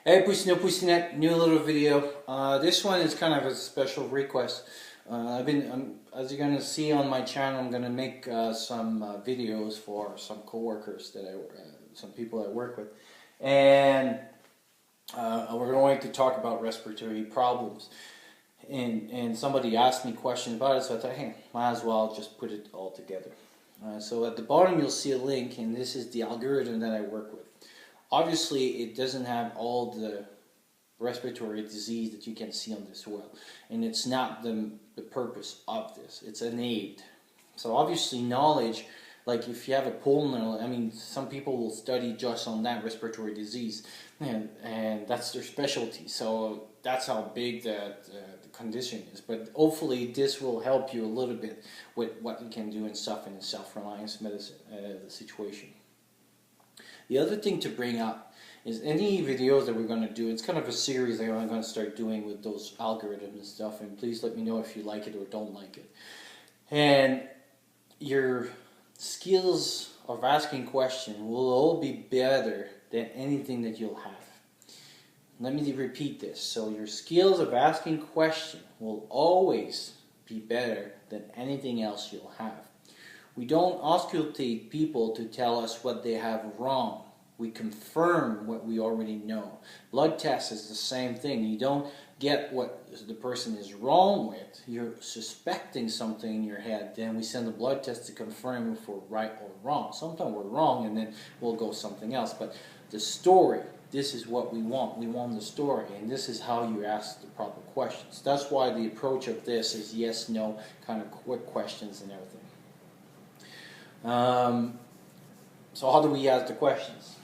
Hey Pussinet, new little video. This one is kind of a special request. As you're gonna see on my channel, I'm gonna make some videos for some coworkers that some people I work with, and we're going to talk about respiratory problems. And somebody asked me questions about it, so I thought, hey, might as well just put it all together. So at the bottom you'll see a link, and this is the algorithm that I work with. Obviously, it doesn't have all the respiratory disease that you can see on this well, and it's not the purpose of this. It's an aid. So obviously knowledge, like if you have a pulmonary, I mean, some people will study just on that respiratory disease, and that's their specialty. So that's how big the condition is. But hopefully this will help you a little bit with what you can do in the self-reliance medicine situation. The other thing to bring up is any videos that we're going to do, it's kind of a series that I'm going to start doing with those algorithms and stuff, and please let me know if you like it or don't like it. And your skills of asking questions will all be better than anything that you'll have. Let me repeat this. So your skills of asking questions will always be better than anything else you'll have. We don't auscultate people to tell us what they have wrong. We confirm what we already know. Blood test is the same thing. You don't get what the person is wrong with. You're suspecting something in your head. Then we send a blood test to confirm if we're right or wrong. Sometimes we're wrong, and then we'll go something else. But the story, this is what we want. We want the story, and this is how you ask the proper questions. That's why the approach of this is yes, no, kind of quick questions and everything. So how do we ask the questions?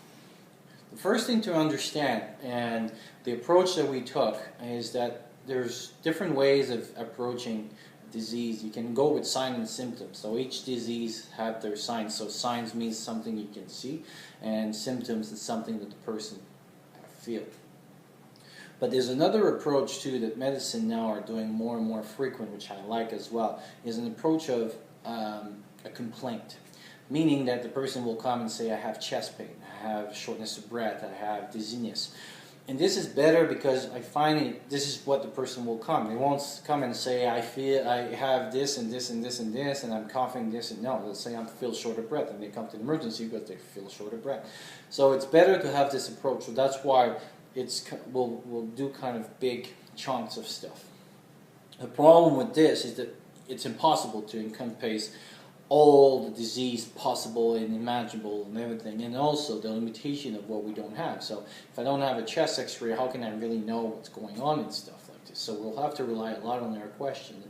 The first thing to understand, and the approach that we took, is that there's different ways of approaching disease. You can go with signs and symptoms. So each disease have their signs. So signs means something you can see, and symptoms is something that the person feels. But there's another approach too that medicine now are doing more and more frequent, which I like as well, is an approach of a complaint. Meaning that the person will come and say, I have chest pain, I have shortness of breath, I have dizziness. And this is better because I find this is what the person will come. They won't come and say, I have this and this and this and this, and I'm coughing this and no. They'll say, I feel short of breath, and they come to the emergency because they feel short of breath. So it's better to have this approach. So that's why we'll do kind of big chunks of stuff. The problem with this is that it's impossible to encompass all the disease possible and imaginable and everything, and also the limitation of what we don't have. So if I don't have a chest x-ray, how can I really know what's going on and stuff like this? So we'll have to rely a lot on our question,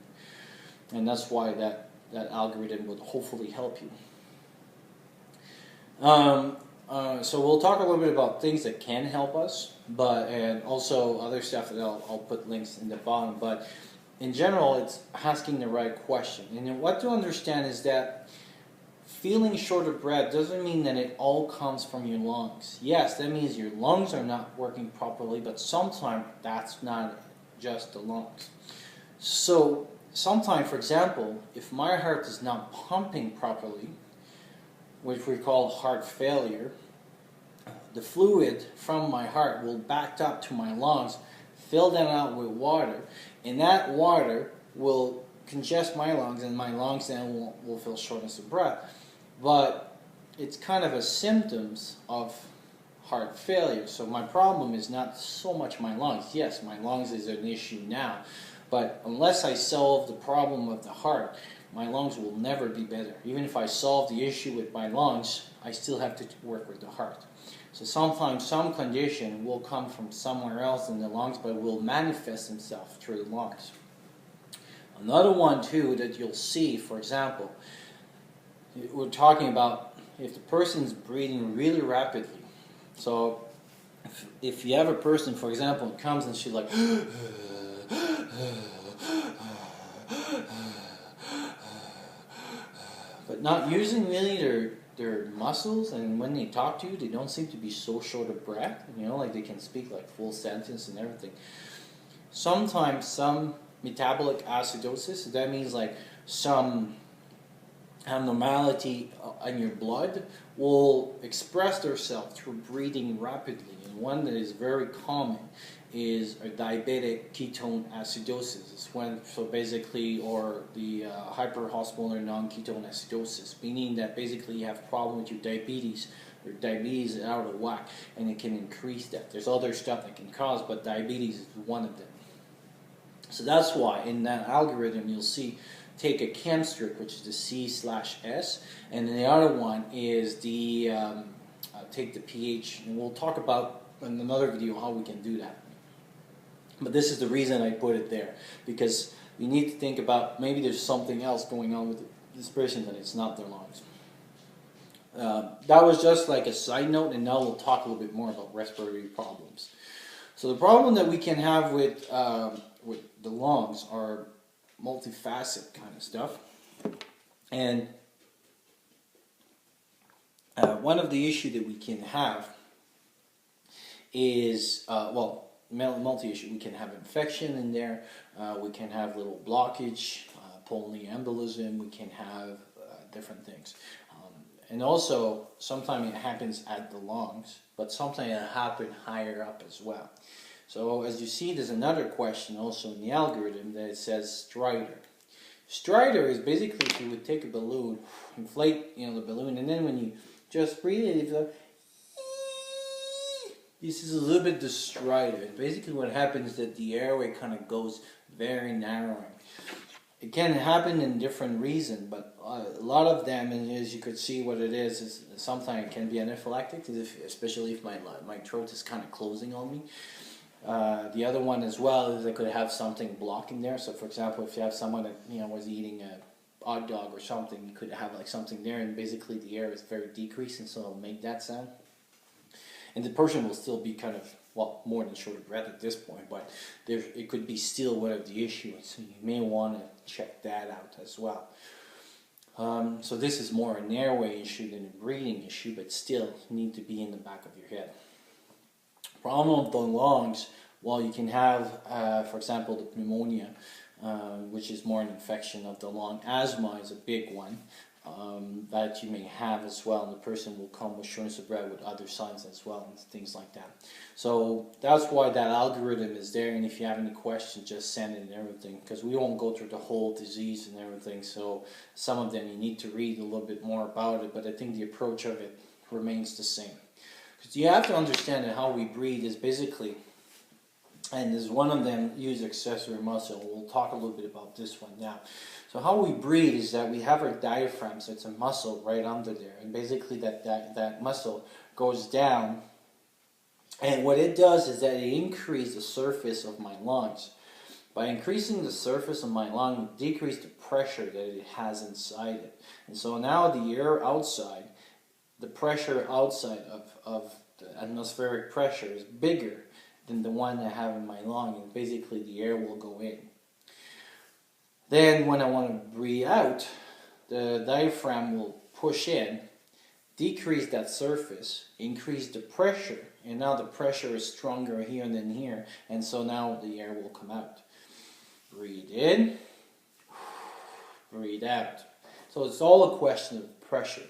and that's why that algorithm would hopefully help you. So we'll talk a little bit about things that can help us, and also other stuff that I'll put links in the bottom, but in general, it's asking the right question. And then what to understand is that feeling short of breath doesn't mean that it all comes from your lungs. Yes, that means your lungs are not working properly, but sometimes that's not just the lungs. So sometimes, for example, if my heart is not pumping properly, which we call heart failure, the fluid from my heart will back up to my lungs, fill them out with water, and that water will congest my lungs, and my lungs then will feel shortness of breath. But it's kind of a symptoms of heart failure. So my problem is not so much my lungs. Yes, my lungs is an issue now, but unless I solve the problem of the heart, my lungs will never be better. Even if I solve the issue with my lungs, I still have to work with the heart. So sometimes some condition will come from somewhere else in the lungs, but will manifest itself through the lungs. Another one too that you'll see, for example, we're talking about if the person's breathing really rapidly. So if you have a person, for example, who comes and she's like but not using really their muscles, and when they talk to you, they don't seem to be so short of breath, like they can speak like full sentence and everything. Sometimes some metabolic acidosis, that means like some abnormality in your blood will express themselves through breathing rapidly. And one that is very common is a diabetic ketone acidosis. It's when, so basically, or the hyperosmolar non-ketone acidosis, meaning that basically you have a problem with your diabetes. Your diabetes is out of whack, and it can increase that. There's other stuff that can cause, but diabetes is one of them. So that's why in that algorithm you'll see take a chem strip, which is the C/S, and then the other one is the take the pH, and we'll talk about in another video how we can do that. But this is the reason I put it there, because you need to think about maybe there's something else going on with this person that it's not their lungs. That was just like a side note, and now we'll talk a little bit more about respiratory problems. So the problem that we can have with the lungs are multifaceted kind of stuff, and one of the issues that we can have is multi-issue. We can have infection in there, we can have little blockage, pulmonary embolism, we can have different things. And also, sometimes it happens at the lungs, but sometimes it happens higher up as well. So as you see, there's another question also in the algorithm that it says stridor. Stridor is basically if you would take a balloon, inflate the balloon, and then when you just breathe it, it's this is a little bit the stridor. Basically what happens is that the airway kind of goes very narrowing. It can happen in different reasons, but a lot of them, and as you could see what it is sometimes it can be anaphylactic, especially if my throat is kind of closing on me. The other one as well is I could have something blocking there. So for example, if you have someone that was eating a hot dog or something, you could have like something there, and basically the air is very decreased, and so it'll make that sound. And the person will still be kind of, more than short of breath at this point, but it could be still whatever the issue is. So you may want to check that out as well. So this is more an airway issue than a breathing issue, but still need to be in the back of your head. Problem of the lungs, you can have, for example, the pneumonia, which is more an infection of the lung. Asthma is a big one that you may have as well, and the person will come with shortness of breath with other signs as well, and things like that. So that's why that algorithm is there, and if you have any questions, just send it and everything, because we won't go through the whole disease and everything, so some of them you need to read a little bit more about it, but I think the approach of it remains the same. Because you have to understand that how we breathe is basically, and there's one of them, use accessory muscle. We'll talk a little bit about this one now. So how we breathe is that we have our diaphragm, so it's a muscle right under there, and basically that muscle goes down, and what it does is that it increases the surface of my lungs. By increasing the surface of my lung, it decreases the pressure that it has inside it. And so now the air outside, the pressure outside of the atmospheric pressure is bigger than the one I have in my lung, and basically the air will go in. Then when I want to breathe out, the diaphragm will push in, decrease that surface, increase the pressure, and now the pressure is stronger here than here, and so now the air will come out. Breathe in, breathe out. So it's all a question of pressure.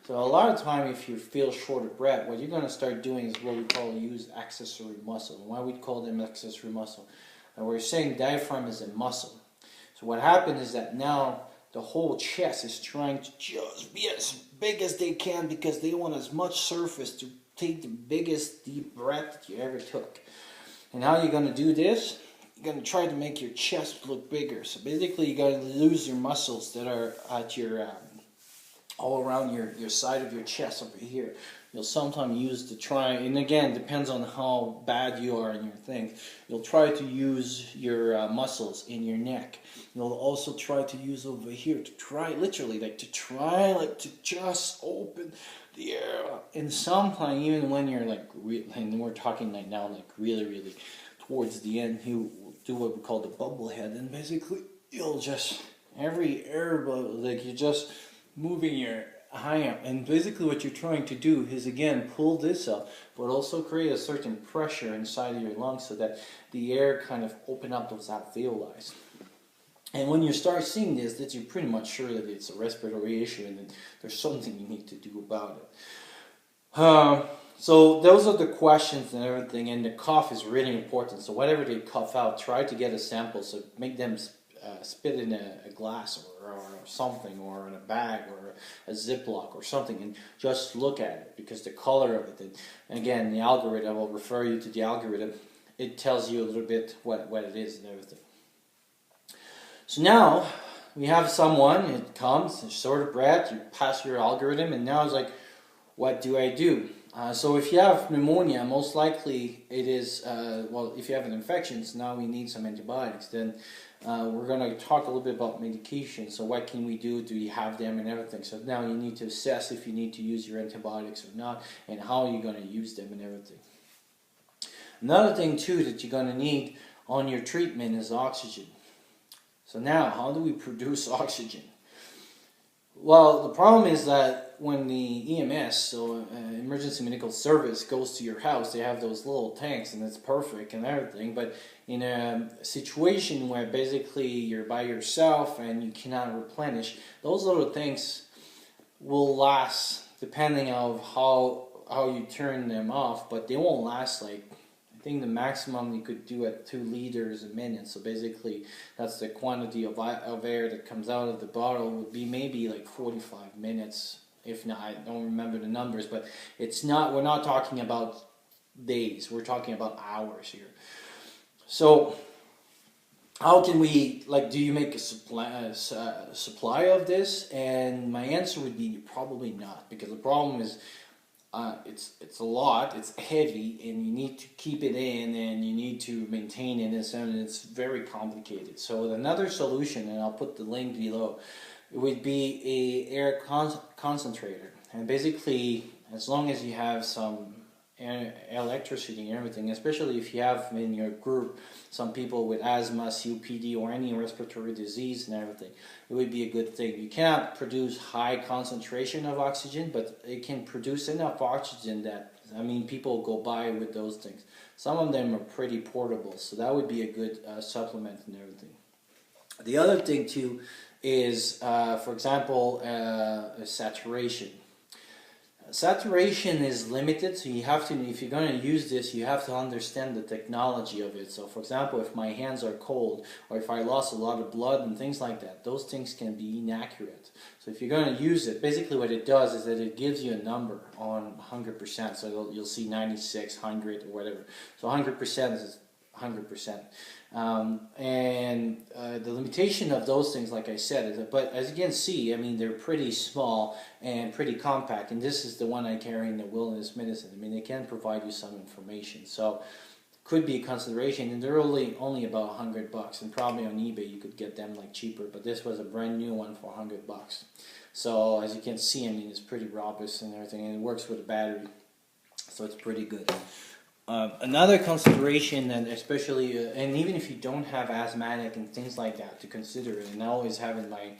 So a lot of time if you feel short of breath, what you're going to start doing is what we call use accessory muscle. And why we call them accessory muscle? And we're saying diaphragm is a muscle. So what happens is that now the whole chest is trying to just be as big as they can, because they want as much surface to take the biggest deep breath that you ever took. And how you're going to do this? You're going to try to make your chest look bigger. So basically you got to lose your muscles that are at your all around your side of your chest over here. You'll sometimes use to try, and again, depends on how bad you are in your thing. You'll try to use your muscles in your neck. You'll also try to use over here to try, literally, to just open the air up. And sometimes, even when you're and we're talking like now, really, really towards the end, you do what we call the bubble head, and basically you'll just every air bubble, you're just moving your high up, and basically what you're trying to do is again pull this up, but also create a certain pressure inside of your lungs so that the air kind of open up those alveoli. And when you start seeing this, that you're pretty much sure that it's a respiratory issue and that there's something you need to do about it. So those are the questions and everything, and the cough is really important. So whatever they cough out, try to get a sample. So make them spit in a glass or something, or in a bag or a Ziploc or something, and just look at it, because the color of it, and again, the algorithm, will refer you to the algorithm. It tells you a little bit what it is and everything. So now we have someone, it comes, it's sort of breath, you pass your algorithm, and now it's like, what do I do? So if you have pneumonia, most likely it is, well, if you have an infection, so now we need some antibiotics. Then we're going to talk a little bit about medication. So what can we do? Do you have them and everything? So now you need to assess if you need to use your antibiotics or not, and how you're going to use them and everything. Another thing too that you're going to need on your treatment is oxygen. So now, how do we produce oxygen? Well, the problem is that when the EMS, so Emergency Medical Service, goes to your house, they have those little tanks, and it's perfect and everything. But in a situation where basically you're by yourself and you cannot replenish, those little tanks will last, depending on how you turn them off, but they won't last like, I think the maximum you could do at 2 liters a minute. So basically, that's the quantity of air that comes out of the bottle, would be maybe like 45 minutes. If not, I don't remember the numbers, but it's not. We're not talking about days. We're talking about hours here. So, how can we, like, do you make a supply of this? And my answer would be probably not, because the problem is, it's a lot, it's heavy, and you need to keep it in, and you need to maintain it, and it's very complicated. So another solution, and I'll put the link below, it would be a air concentrator. And basically, as long as you have some electricity and everything, especially if you have in your group some people with asthma, COPD, or any respiratory disease and everything, it would be a good thing. You cannot produce high concentration of oxygen, but it can produce enough oxygen that, I mean, people go by with those things. Some of them are pretty portable, so that would be a good supplement and everything. The other thing too is, for example, saturation. Saturation is limited, so you have to, if you're going to use this, you have to understand the technology of it. So for example, if my hands are cold, or if I lost a lot of blood and things like that, those things can be inaccurate. So if you're going to use it, basically what it does is that it gives you a number on 100%, so you'll see 96, 100, or whatever. So 100% is 100%. The limitation of those things, like I said, is that, but as you can see, I mean, they're pretty small and pretty compact, and this is the one I carry in the wilderness medicine. I mean, they can provide you some information, so could be a consideration, and they're only about $100, and probably on eBay you could get them like cheaper, but this was a brand new one for $100. So as you can see, I mean, it's pretty robust and everything, and it works with a battery, so it's pretty good. Another consideration, and especially, and even if you don't have asthmatic and things like that, to consider it, and I always have in my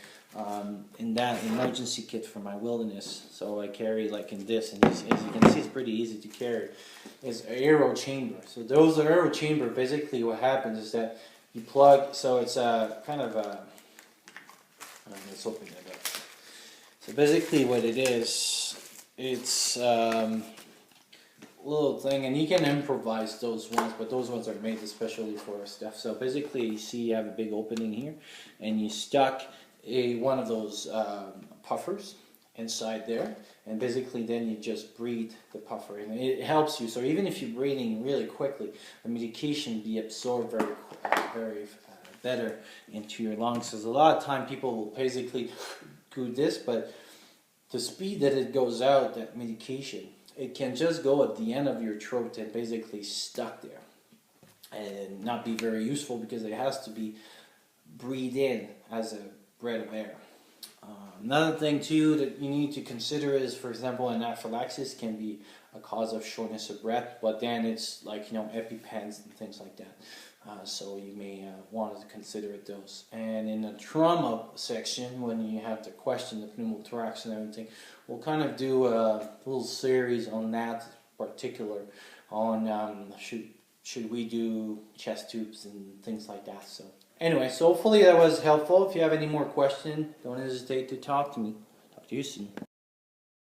in that emergency kit for my wilderness, so I carry like in this, and as you can see, it's pretty easy to carry, is aero chamber. So those aero chamber, basically what happens is that you plug, so it's a kind of a, let's open it up. So basically what it is, it's little thing, and you can improvise those ones, but those ones are made especially for stuff. So basically, you see you have a big opening here, and you stuck one of those puffers inside there, and basically then you just breathe the puffer, and it helps you. So even if you're breathing really quickly, the medication be absorbed very better into your lungs. Because a lot of time people will basically do this, but the speed that it goes out, that medication, it can just go at the end of your throat and basically stuck there and not be very useful, because it has to be breathed in as a breath of air. Another thing too that you need to consider is, for example, anaphylaxis can be a cause of shortness of breath, but then it's like, EpiPens and things like that. So you may want to consider those. And in the trauma section, when you have the question, the pneumothorax and everything, we'll kind of do a little series on that particular, on should we do chest tubes and things like that. So Anyway, so hopefully that was helpful. If you have any more questions, don't hesitate to talk to me. Talk to you soon.